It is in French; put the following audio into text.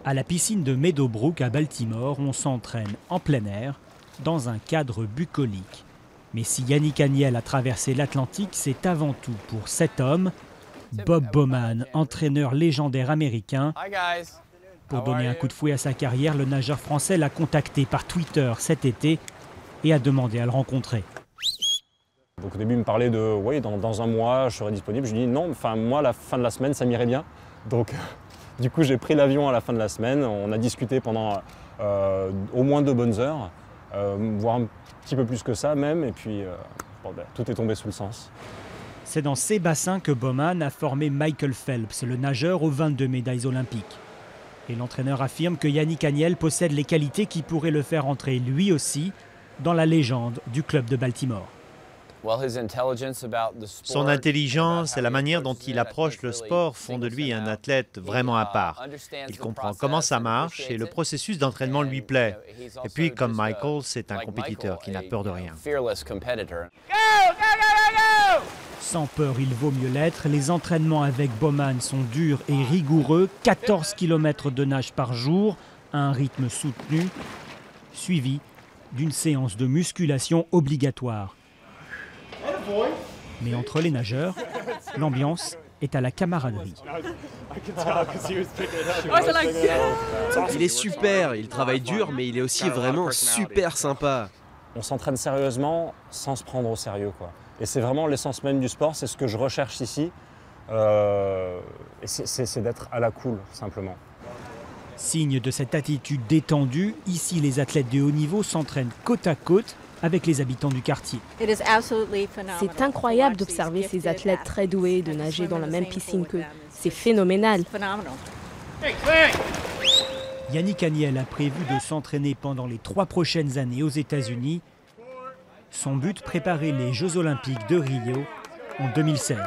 À la piscine de Meadowbrook à Baltimore, on s'entraîne en plein air, dans un cadre bucolique. Mais si Yannick Agnel a traversé l'Atlantique, c'est avant tout pour cet homme, Bob Bowman, entraîneur légendaire américain. Pour donner un coup de fouet à sa carrière, le nageur français l'a contacté par Twitter cet été et a demandé à le rencontrer. Donc au début, il me parlait de « oui, dans un mois, je serai disponible ». Je lui ai dit « non, enfin, moi, la fin de la semaine, ça m'irait bien ». Donc du coup, j'ai pris l'avion à la fin de la semaine. On a discuté pendant au moins 2 bonnes heures, voire un petit peu plus que ça même. Et puis, tout est tombé sous le sens. C'est dans ces bassins que Bowman a formé Michael Phelps, le nageur aux 22 médailles olympiques. Et l'entraîneur affirme que Yannick Agnel possède les qualités qui pourraient le faire entrer lui aussi dans la légende du club de Baltimore. Son intelligence et la manière dont il approche le sport font de lui un athlète vraiment à part. Il comprend comment ça marche et le processus d'entraînement lui plaît. Et puis, comme Michael, c'est un compétiteur qui n'a peur de rien. Sans peur, il vaut mieux l'être. Les entraînements avec Bowman sont durs et rigoureux. 14 km de nage par jour, à un rythme soutenu, suivi d'une séance de musculation obligatoire. Mais entre les nageurs, l'ambiance est à la camaraderie. Il est super, il travaille dur, mais il est aussi vraiment super sympa. On s'entraîne sérieusement sans se prendre au sérieux, quoi. Et c'est vraiment l'essence même du sport, c'est ce que je recherche ici. C'est d'être à la cool, simplement. Signe de cette attitude détendue, ici les athlètes de haut niveau s'entraînent côte à côte avec les habitants du quartier. C'est incroyable d'observer ces athlètes très doués de nager dans la même piscine qu'eux. C'est phénoménal. Yannick Agnel a prévu de s'entraîner pendant les 3 prochaines années aux États-Unis. Son but, préparer les Jeux Olympiques de Rio en 2016.